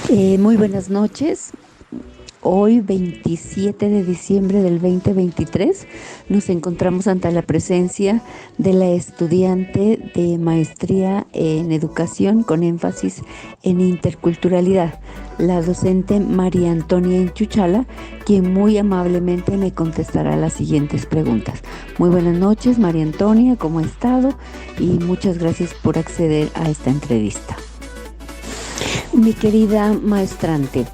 Muy buenas noches. Hoy, 27 de diciembre del 2023, nos encontramos ante la presencia de la estudiante de maestría en educación con énfasis en interculturalidad, la docente María Antonia Enchuchala, quien muy amablemente me contestará las siguientes preguntas. Muy buenas noches, María Antonia, ¿cómo ha estado? Y muchas gracias por acceder a esta entrevista. Mi querida maestrante,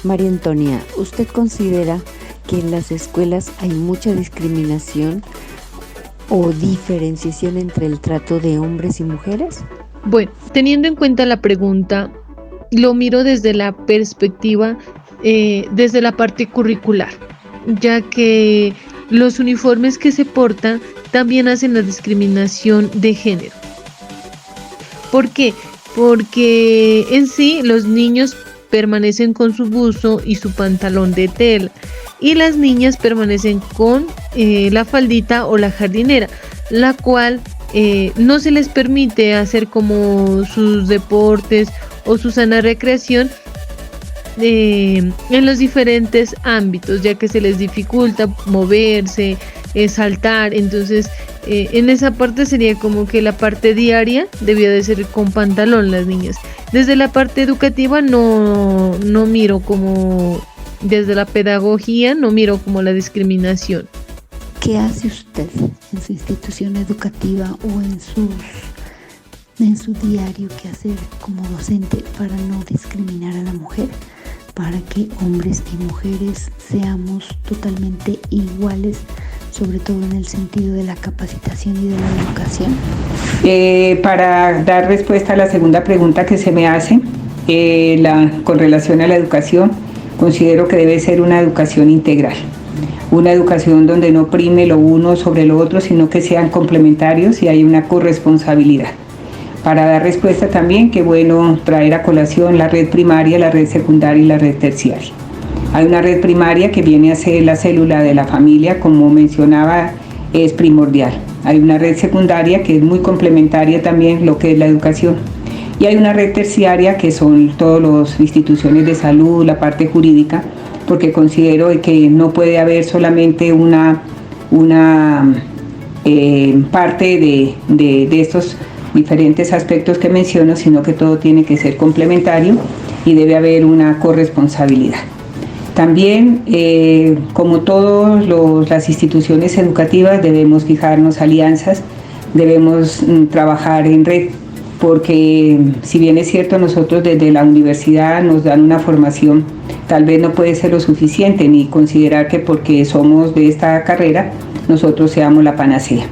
María Antonia, ¿usted considera que en las escuelas hay mucha discriminación o diferenciación entre el trato de hombres y mujeres? Bueno, teniendo en cuenta la pregunta, lo miro desde la perspectiva, desde la parte curricular, ya que los uniformes que se portan también hacen la discriminación de género. ¿Por qué? Porque en sí los niños permanecen con su buzo y su pantalón de tela y las niñas permanecen con la faldita o la jardinera, la cual no se les permite hacer como sus deportes o su sana recreación en los diferentes ámbitos, ya que se les dificulta moverse, saltar. Entonces en esa parte sería como que la parte diaria debía de ser con pantalón las niñas. Desde la parte educativa no miro como, desde la pedagogía no miro como la discriminación. ¿Qué hace usted en su institución educativa o en su diario que hacer como docente para no discriminar a la mujer, para que hombres y mujeres seamos totalmente iguales, sobre todo en el sentido de la capacitación y de la educación? Para dar respuesta a la segunda pregunta que se me hace, con relación a la educación, considero que debe ser una educación integral, una educación donde no prime lo uno sobre lo otro, sino que sean complementarios y hay una corresponsabilidad. Para dar respuesta también, qué bueno traer a colación la red primaria, la red secundaria y la red terciaria. Hay una red primaria que viene a ser la célula de la familia, como mencionaba, es primordial. Hay una red secundaria que es muy complementaria también lo que es la educación. Y hay una red terciaria que son todas las instituciones de salud, la parte jurídica, porque considero que no puede haber solamente una parte de estos diferentes aspectos que menciono, sino que todo tiene que ser complementario y debe haber una corresponsabilidad. También, como todas las instituciones educativas, debemos fijarnos alianzas, debemos trabajar en red, porque si bien es cierto, nosotros desde la universidad nos dan una formación, tal vez no puede ser lo suficiente, ni considerar que porque somos de esta carrera, nosotros seamos la panacea.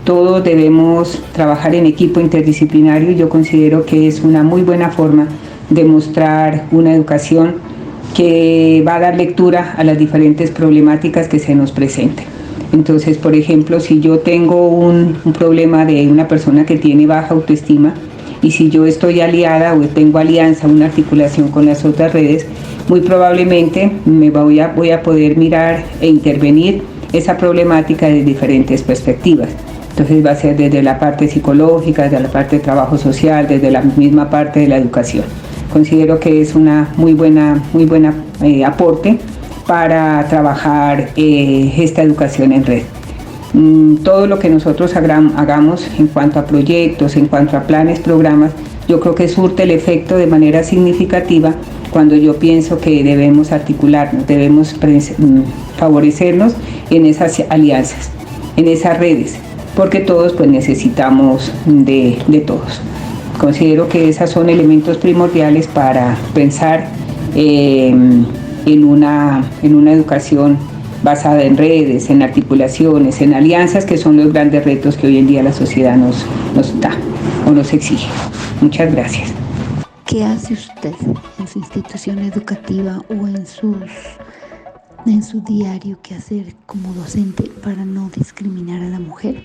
Todos debemos trabajar en equipo interdisciplinario y yo considero que es una muy buena forma de mostrar una educación que va a dar lectura a las diferentes problemáticas que se nos presenten. Entonces, por ejemplo, si yo tengo un problema de una persona que tiene baja autoestima y si yo estoy aliada o tengo alianza, una articulación con las otras redes, muy probablemente voy a poder mirar e intervenir esa problemática de diferentes perspectivas. Entonces va a ser desde la parte psicológica, desde la parte de trabajo social, desde la misma parte de la educación. Considero que es una muy buena aporte para trabajar esta educación en red. Todo lo que nosotros hagamos en cuanto a proyectos, en cuanto a planes, programas, yo creo que surte el efecto de manera significativa cuando yo pienso que debemos articularnos, debemos favorecernos en esas alianzas, en esas redes, porque todos pues necesitamos de todos. Considero que esos son elementos primordiales para pensar en una educación basada en redes, en articulaciones, en alianzas, que son los grandes retos que hoy en día la sociedad nos da o nos exige. Muchas gracias. ¿Qué hace usted en su institución educativa o en su diario que hacer como docente para no discriminar a la mujer,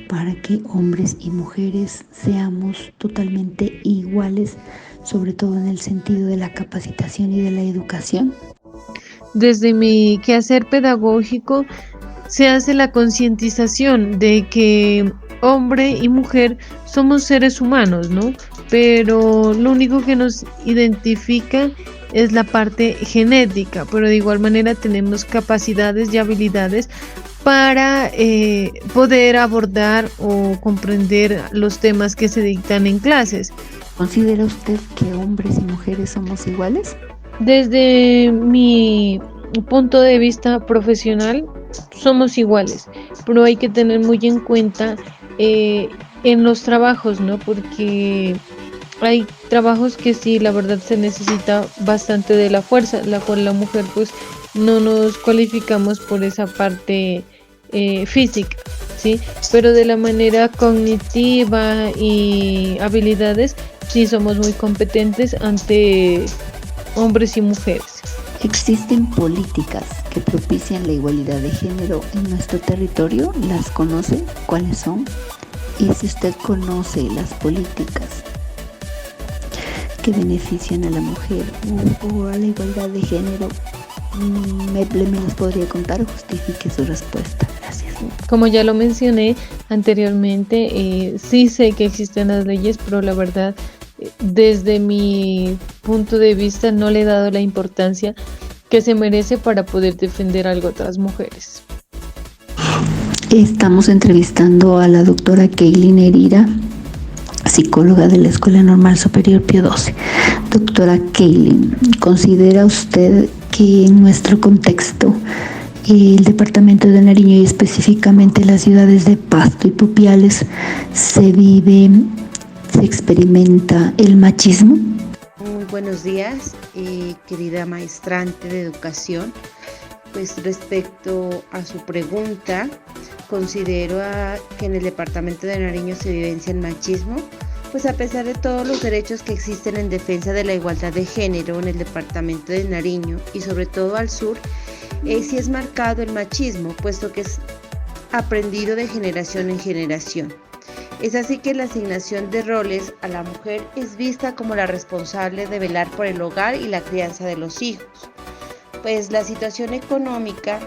para que hombres y mujeres seamos totalmente iguales, sobre todo en el sentido de la capacitación y de la educación? Desde mi quehacer pedagógico se hace la concientización de que hombre y mujer somos seres humanos, ¿no? Pero lo único que nos identifica es la parte genética, pero de igual manera tenemos capacidades y habilidades para poder abordar o comprender los temas que se dictan en clases. ¿Considera usted que hombres y mujeres somos iguales? Desde mi punto de vista profesional, somos iguales, pero hay que tener muy en cuenta en los trabajos, ¿no? Porque hay trabajos que sí, la verdad se necesita bastante de la fuerza, la cual la mujer pues no nos cualificamos por esa parte física, ¿sí? Pero de la manera cognitiva y habilidades, sí somos muy competentes ante hombres y mujeres. ¿Existen políticas que propician la igualdad de género en nuestro territorio? ¿Las conoce? ¿Cuáles son? Y si usted conoce las políticas que benefician a la mujer o a la igualdad de género, me las podría contar o justifique su respuesta. Gracias. Como ya lo mencioné anteriormente, sí sé que existen las leyes, pero la verdad, desde mi punto de vista, no le he dado la importancia que se merece para poder defender algo a otras mujeres. Estamos entrevistando a la doctora Keilin Herrera, psicóloga de la Escuela Normal Superior Pío XII. Doctora Keilin, ¿considera usted que en nuestro contexto el departamento de Nariño y específicamente las ciudades de Pasto y Pupiales se experimenta el machismo? Muy buenos días, querida maestrante de educación. Pues respecto a su pregunta, considero que en el departamento de Nariño se vivencia el machismo, pues a pesar de todos los derechos que existen en defensa de la igualdad de género en el departamento de Nariño y sobre todo al sur, sí es marcado el machismo, puesto que es aprendido de generación en generación. Es así que la asignación de roles a la mujer es vista como la responsable de velar por el hogar y la crianza de los hijos. Pues la situación económica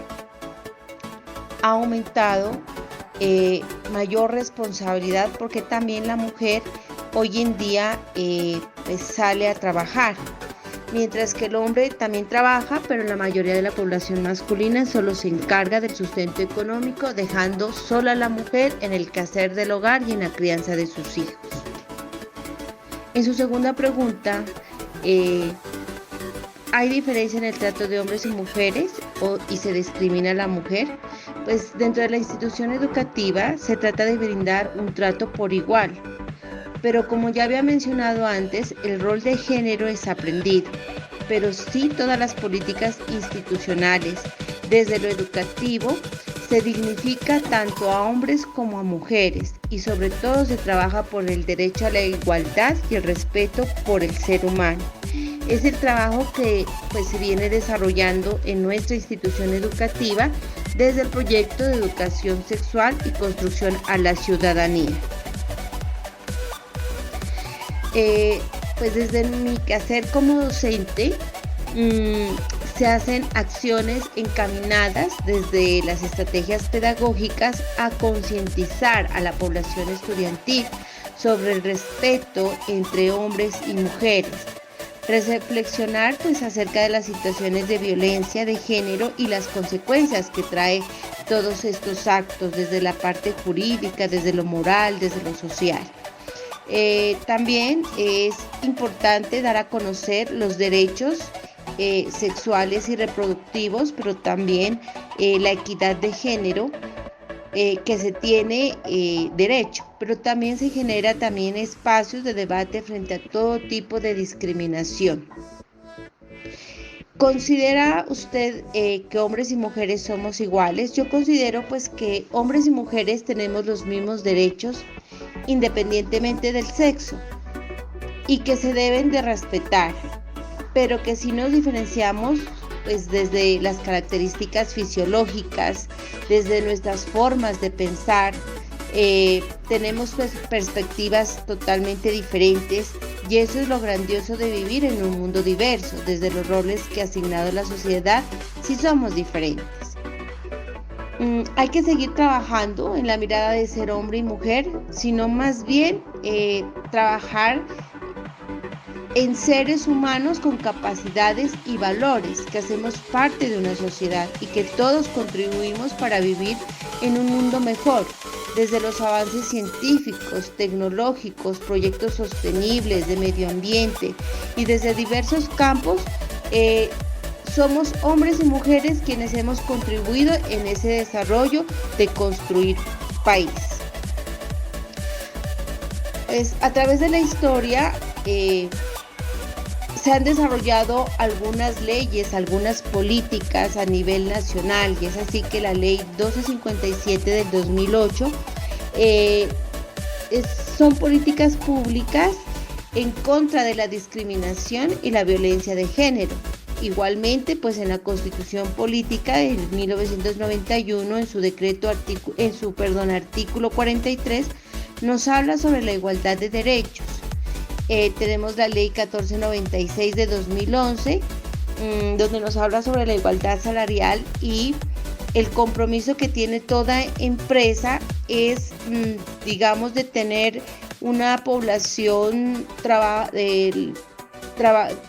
ha aumentado mayor responsabilidad porque también la mujer hoy en día pues sale a trabajar, mientras que el hombre también trabaja, pero la mayoría de la población masculina solo se encarga del sustento económico, dejando sola a la mujer en el quehacer del hogar y en la crianza de sus hijos. En su segunda pregunta, ¿hay diferencia en el trato de hombres y mujeres y se discrimina a la mujer? Pues dentro de la institución educativa se trata de brindar un trato por igual. Pero como ya había mencionado antes, el rol de género es aprendido, pero sí todas las políticas institucionales, desde lo educativo, se dignifica tanto a hombres como a mujeres y sobre todo se trabaja por el derecho a la igualdad y el respeto por el ser humano. Es el trabajo que pues, se viene desarrollando en nuestra institución educativa desde el proyecto de educación sexual y construcción a la ciudadanía. Pues desde mi quehacer como docente se hacen acciones encaminadas desde las estrategias pedagógicas a concientizar a la población estudiantil sobre el respeto entre hombres y mujeres, reflexionar pues acerca de las situaciones de violencia de género y las consecuencias que trae todos estos actos desde la parte jurídica, desde lo moral, desde lo social. También es importante dar a conocer los derechos sexuales y reproductivos, pero también la equidad de género que se tiene derecho, pero también se genera también espacios de debate frente a todo tipo de discriminación. ¿Considera usted que hombres y mujeres somos iguales? Yo considero pues que hombres y mujeres tenemos los mismos derechos independientemente del sexo y que se deben de respetar, pero que si nos diferenciamos pues desde las características fisiológicas, desde nuestras formas de pensar, tenemos pues perspectivas totalmente diferentes y eso es lo grandioso de vivir en un mundo diverso, desde los roles que ha asignado la sociedad, si somos diferentes. Hay que seguir trabajando en la mirada de ser hombre y mujer, sino más bien trabajar en seres humanos con capacidades y valores, que hacemos parte de una sociedad y que todos contribuimos para vivir en un mundo mejor, desde los avances científicos, tecnológicos, proyectos sostenibles de medio ambiente y desde diversos campos. Somos hombres y mujeres quienes hemos contribuido en ese desarrollo de construir país. Pues, a través de la historia se han desarrollado algunas leyes, algunas políticas a nivel nacional, y es así que la ley 1257 del 2008 son políticas públicas en contra de la discriminación y la violencia de género. Igualmente, pues en la Constitución Política de 1991, en su artículo 43, nos habla sobre la igualdad de derechos. Tenemos la ley 1496 de 2011, donde nos habla sobre la igualdad salarial, y el compromiso que tiene toda empresa es, digamos, de tener una población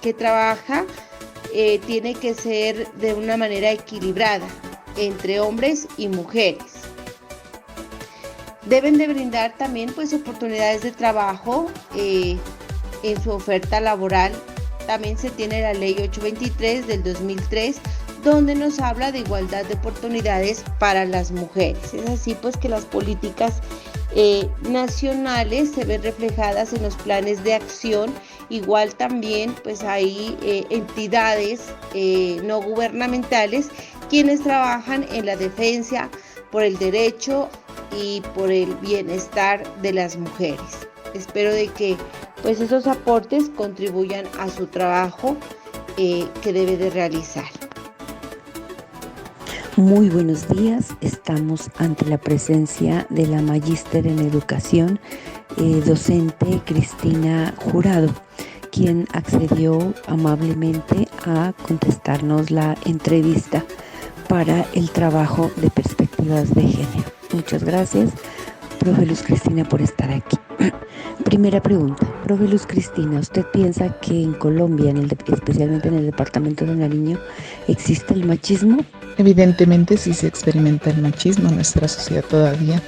que trabaja, tiene que ser de una manera equilibrada entre hombres y mujeres. Deben de brindar también pues oportunidades de trabajo en su oferta laboral. También se tiene la ley 823 del 2003, donde nos habla de igualdad de oportunidades para las mujeres. Es así pues que las políticas nacionales se ven reflejadas en los planes de acción. Igual también pues hay entidades no gubernamentales quienes trabajan en la defensa por el derecho y por el bienestar de las mujeres. Espero de que pues esos aportes contribuyan a su trabajo que debe de realizar. Muy buenos días, estamos ante la presencia de la magíster en educación, docente Cristina Jurado, quien accedió amablemente a contestarnos la entrevista para el trabajo de perspectivas de género. Muchas gracias, profe Luz Cristina, por estar aquí. Primera pregunta, profe Luz Cristina, ¿usted piensa que en Colombia, especialmente en el departamento de Nariño, existe el machismo? Evidentemente sí se experimenta el machismo en nuestra sociedad todavía.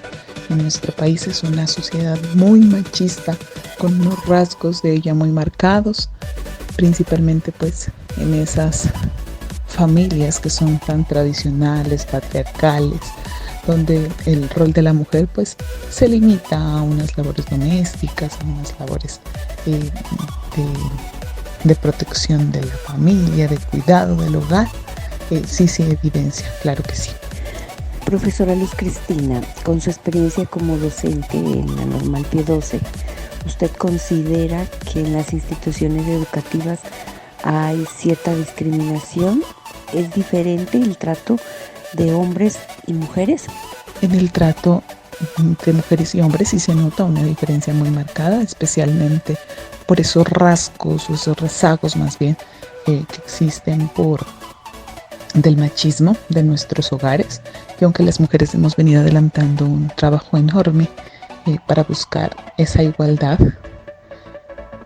En nuestro país es una sociedad muy machista, con unos rasgos de ella muy marcados, principalmente pues en esas familias que son tan tradicionales, patriarcales, donde el rol de la mujer pues se limita a unas labores domésticas, a unas labores de protección de la familia, de cuidado del hogar. Sí se evidencia, claro que sí. Profesora Luz Cristina, con su experiencia como docente en la Normal Pie 12, ¿usted considera que en las instituciones educativas hay cierta discriminación? ¿Es diferente el trato de hombres y mujeres? En el trato entre mujeres y hombres sí se nota una diferencia muy marcada, especialmente por esos rasgos o esos rezagos más bien que existen del machismo de nuestros hogares, y aunque las mujeres hemos venido adelantando un trabajo enorme para buscar esa igualdad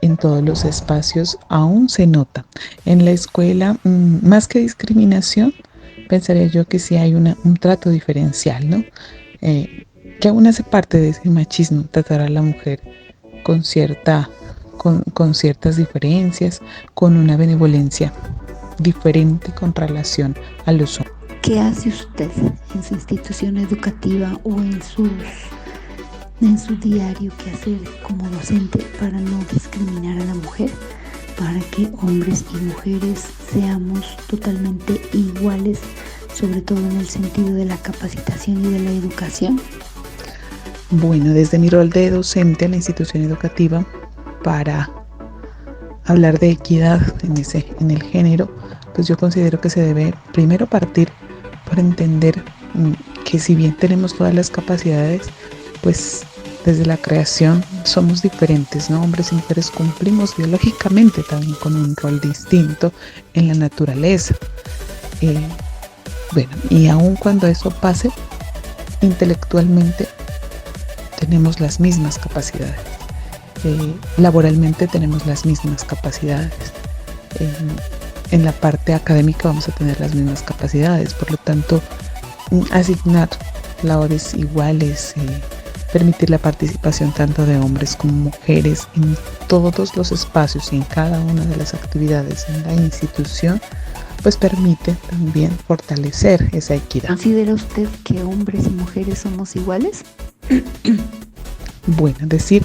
en todos los espacios, aún se nota. En la escuela, más que discriminación, pensaría yo que sí hay un trato diferencial, ¿no? Que aún hace parte de ese machismo, tratar a la mujer con ciertas diferencias, con una benevolencia diferente con relación a los hombres. ¿Qué hace usted en su institución educativa o en su diario que hacer como docente para no discriminar a la mujer, para que hombres y mujeres seamos totalmente iguales, sobre todo en el sentido de la capacitación y de la educación? Bueno, desde mi rol de docente en la institución educativa, para hablar de equidad en el género, pues yo considero que se debe primero partir por entender que si bien tenemos todas las capacidades, pues desde la creación somos diferentes, ¿no? Hombres y mujeres cumplimos biológicamente también con un rol distinto en la naturaleza. Y aun cuando eso pase, intelectualmente tenemos las mismas capacidades. laboralmente tenemos las mismas capacidades. En la parte académica vamos a tener las mismas capacidades, por lo tanto, asignar labores iguales, permitir la participación tanto de hombres como mujeres en todos los espacios y en cada una de las actividades en la institución, pues permite también fortalecer esa equidad. ¿Considera usted que hombres y mujeres somos iguales? Bueno, decir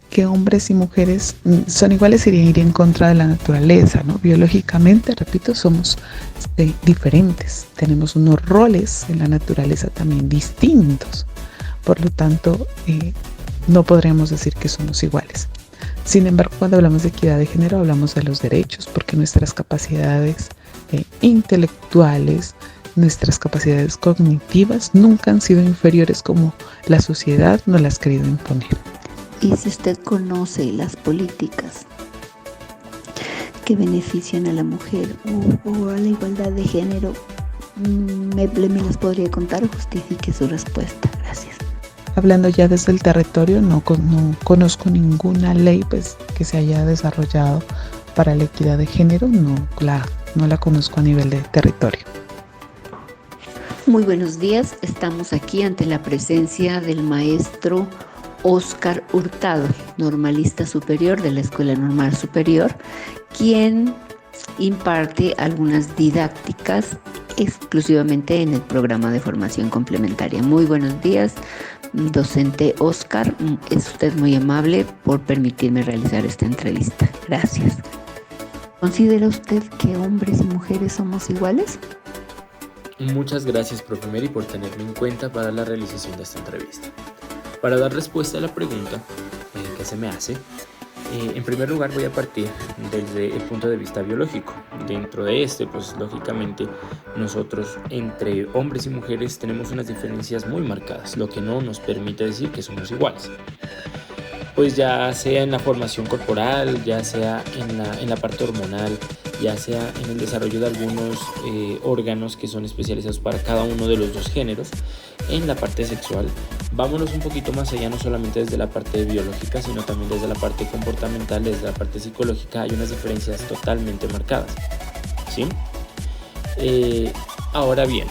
que hombres y mujeres son iguales sería ir en contra de la naturaleza, ¿no? Biológicamente, repito, somos diferentes, tenemos unos roles en la naturaleza también distintos, por lo tanto, no podríamos decir que somos iguales. Sin embargo, cuando hablamos de equidad de género, hablamos de los derechos, porque nuestras capacidades intelectuales, nuestras capacidades cognitivas nunca han sido inferiores como la sociedad nos las ha querido imponer. Y si usted conoce las políticas que benefician a la mujer o a la igualdad de género, me las podría contar o justifique su respuesta. Gracias. Hablando ya desde el territorio, no conozco ninguna ley pues, que se haya desarrollado para la equidad de género, no la conozco a nivel de territorio. Muy buenos días, estamos aquí ante la presencia del maestro Óscar Hurtado, normalista superior de la Escuela Normal Superior, quien imparte algunas didácticas exclusivamente en el programa de formación complementaria. Muy buenos días, docente Óscar, es usted muy amable por permitirme realizar esta entrevista. Gracias. ¿Considera usted que hombres y mujeres somos iguales? Muchas gracias, profe Mary, por tenerme en cuenta para la realización de esta entrevista. Para dar respuesta a la pregunta que se me hace, en primer lugar voy a partir desde el punto de vista biológico. Dentro de este, pues lógicamente nosotros entre hombres y mujeres tenemos unas diferencias muy marcadas, lo que no nos permite decir que somos iguales. Pues ya sea en la formación corporal, ya sea en la parte hormonal, ya sea en el desarrollo de algunos órganos que son especializados para cada uno de los dos géneros. En la parte sexual, vámonos un poquito más allá, no solamente desde la parte biológica, sino también desde la parte comportamental, desde la parte psicológica, hay unas diferencias totalmente marcadas, ¿sí? Ahora bien,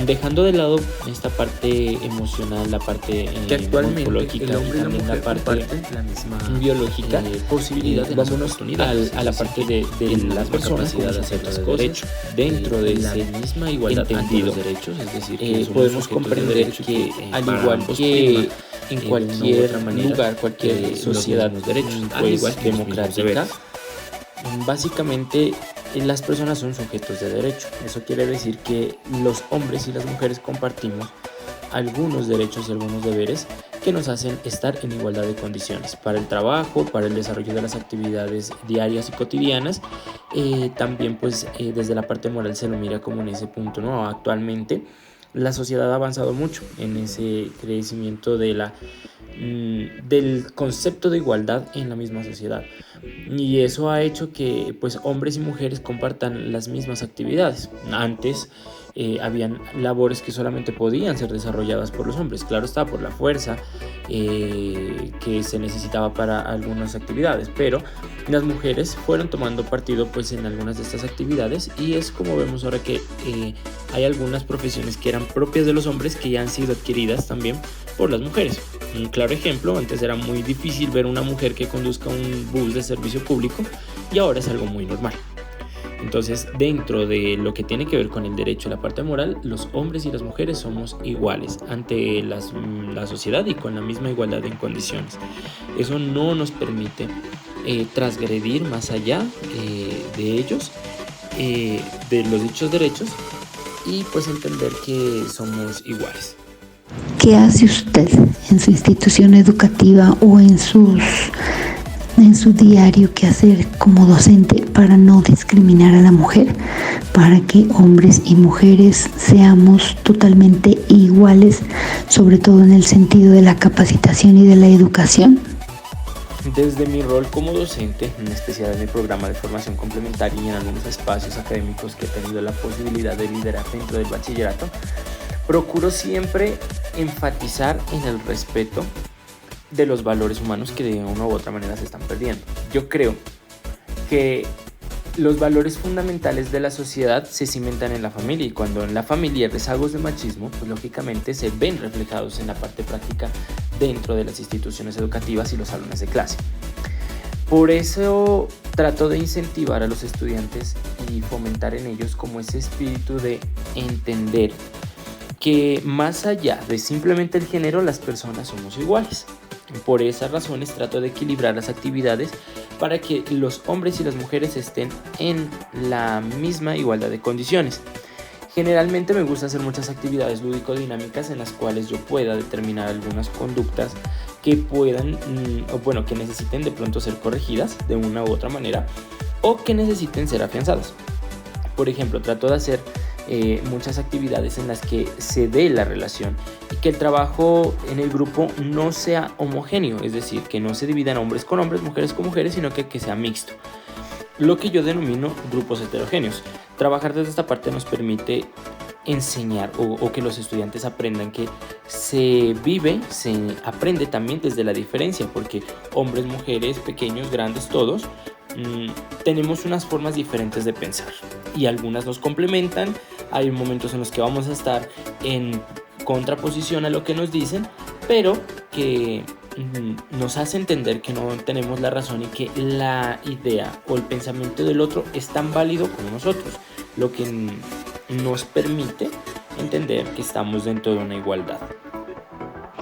dejando de lado esta parte emocional, la parte morfológica y también la parte la misma biológica, posibilidad de vámonos a la parte de las personas de hacer las cosas dentro de esa misma igualdad ante los derechos, es decir, podemos comprender que al igual que en cualquier lugar, cualquier sociedad, los derechos pues, democrática, básicamente las personas son sujetos de derecho. Eso quiere decir que los hombres y las mujeres compartimos algunos derechos y algunos deberes que nos hacen estar en igualdad de condiciones para el trabajo, para el desarrollo de las actividades diarias y cotidianas. También pues desde la parte moral se lo mira como en ese punto, ¿no? Actualmente la sociedad ha avanzado mucho en ese crecimiento del concepto de igualdad en la misma sociedad, y eso ha hecho que pues hombres y mujeres compartan las mismas actividades. Antes habían labores que solamente podían ser desarrolladas por los hombres, claro está, por la fuerza que se necesitaba para algunas actividades, pero las mujeres fueron tomando partido pues en algunas de estas actividades, y es como vemos ahora que hay algunas profesiones que eran propias de los hombres que ya han sido adquiridas también por las mujeres. Un claro ejemplo, antes era muy difícil ver una mujer que conduzca un bus de servicio público y ahora es algo muy normal. Entonces, dentro de lo que tiene que ver con el derecho y la parte moral, los hombres y las mujeres somos iguales ante la sociedad y con la misma igualdad en condiciones. Eso no nos permite transgredir más allá de ellos, de los dichos derechos, y pues entender que somos iguales. ¿Qué hace usted en su institución educativa o en su diario quehacer como docente para no discriminar a la mujer, para que hombres y mujeres seamos totalmente iguales, sobre todo en el sentido de la capacitación y de la educación? Desde mi rol como docente, en especial en el programa de formación complementaria y en algunos espacios académicos que he tenido la posibilidad de liderar dentro del bachillerato, procuro siempre enfatizar en el respeto de los valores humanos que de una u otra manera se están perdiendo. Yo creo que los valores fundamentales de la sociedad se cimentan en la familia, y cuando en la familia hay rezagos de machismo, pues lógicamente se ven reflejados en la parte práctica dentro de las instituciones educativas y los salones de clase. Por eso trato de incentivar a los estudiantes y fomentar en ellos como ese espíritu de entender que más allá de simplemente el género, las personas somos iguales. Por esas razones trato de equilibrar las actividades para que los hombres y las mujeres estén en la misma igualdad de condiciones. Generalmente me gusta hacer muchas actividades lúdico-dinámicas en las cuales yo pueda determinar algunas conductas que puedan, que necesiten de pronto ser corregidas de una u otra manera, o que necesiten ser afianzadas. Por ejemplo, trato de hacer muchas actividades en las que se dé la relación y que el trabajo en el grupo no sea homogéneo, es decir, que no se dividan hombres con hombres, mujeres con mujeres, sino que sea mixto. Lo que yo denomino grupos heterogéneos. Trabajar desde esta parte nos permite enseñar o que los estudiantes aprendan que se aprende también desde la diferencia, porque hombres, mujeres, pequeños, grandes, todos tenemos unas formas diferentes de pensar y algunas nos complementan. Hay momentos en los que vamos a estar en contraposición a lo que nos dicen, pero que nos hace entender que no tenemos la razón y que la idea o el pensamiento del otro es tan válido como nosotros, lo que nos permite entender que estamos dentro de una igualdad.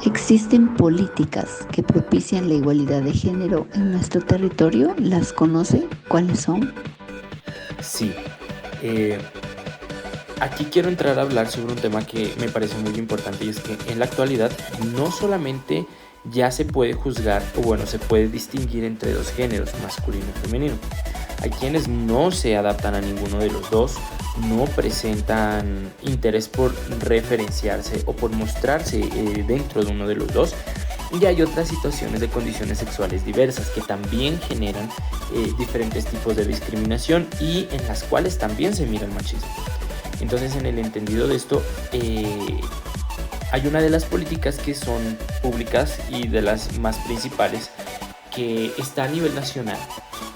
¿Existen políticas que propician la igualdad de género en nuestro territorio? ¿Las conoce? ¿Cuáles son? Sí. Aquí quiero entrar a hablar sobre un tema que me parece muy importante, y es que en la actualidad no solamente ya se puede juzgar se puede distinguir entre dos géneros, masculino y femenino. Hay quienes no se adaptan a ninguno de los dos, no presentan interés por referenciarse o por mostrarse dentro de uno de los dos. Y hay otras situaciones de condiciones sexuales diversas que también generan diferentes tipos de discriminación y en las cuales también se mira el machismo. Entonces, en el entendido de esto, hay una de las políticas que son públicas y de las más principales que está a nivel nacional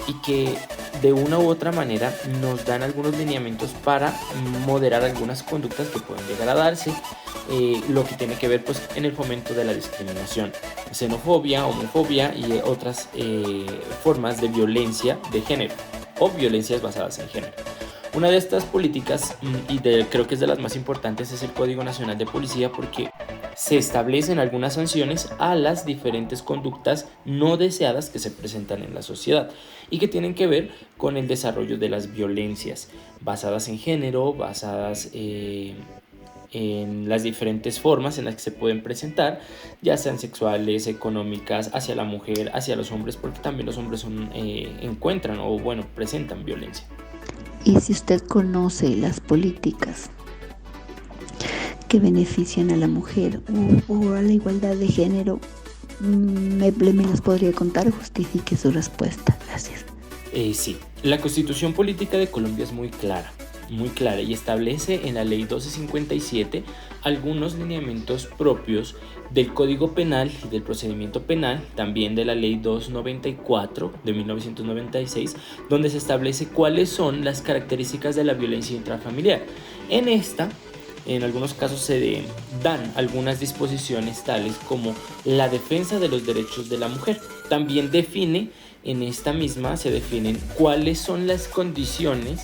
y que de una u otra manera nos dan algunos lineamientos para moderar algunas conductas que pueden llegar a darse, lo que tiene que ver pues en el fomento de la discriminación, xenofobia, homofobia y otras formas de violencia de género o violencias basadas en género. Una de estas políticas, creo que es de las más importantes, es el Código Nacional de Policía, porque se establecen algunas sanciones a las diferentes conductas no deseadas que se presentan en la sociedad y que tienen que ver con el desarrollo de las violencias basadas en género, basadas en las diferentes formas en las que se pueden presentar, ya sean sexuales, económicas, hacia la mujer, hacia los hombres, porque también los hombres presentan violencia. Y si usted conoce las políticas que benefician a la mujer o a la igualdad de género, me las podría contar. Justifique su respuesta. Gracias. Sí, la Constitución Política de Colombia es muy clara y establece en la Ley 1257 algunos lineamientos propios del Código Penal y del Procedimiento Penal, también de la Ley 294 de 1996, donde se establece cuáles son las características de la violencia intrafamiliar. En algunos casos se dan algunas disposiciones tales como la defensa de los derechos de la mujer. También se definen cuáles son las condiciones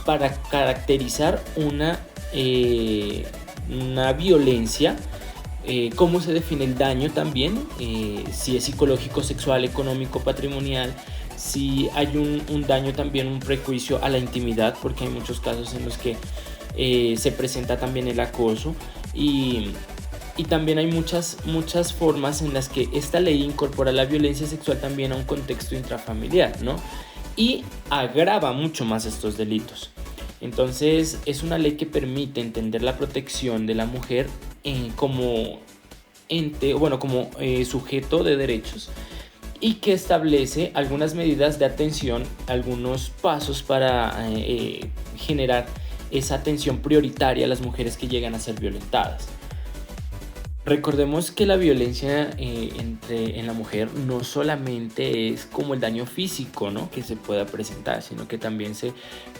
para caracterizar una violencia, cómo se define el daño también, si es psicológico, sexual, económico, patrimonial, si hay un daño también, un prejuicio a la intimidad, porque hay muchos casos en los que se presenta también el acoso y también hay muchas formas en las que esta ley incorpora la violencia sexual también a un contexto intrafamiliar, ¿no? Y agrava mucho más estos delitos. Entonces es una ley que permite entender la protección de la mujer como sujeto de derechos, y que establece algunas medidas de atención, algunos pasos para generar esa atención prioritaria a las mujeres que llegan a ser violentadas. Recordemos que la violencia en la mujer no solamente es como el daño físico, ¿no?, que se pueda presentar, sino que también se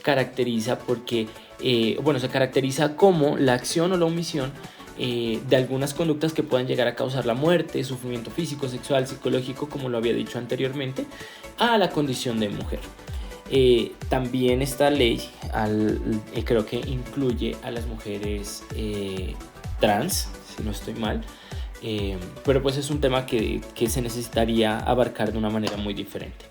caracteriza porque, se caracteriza como la acción o la omisión de algunas conductas que puedan llegar a causar la muerte, sufrimiento físico, sexual, psicológico, como lo había dicho anteriormente, a la condición de mujer. También esta ley creo que incluye a las mujeres trans, si no estoy mal, pero pues es un tema que se necesitaría abarcar de una manera muy diferente.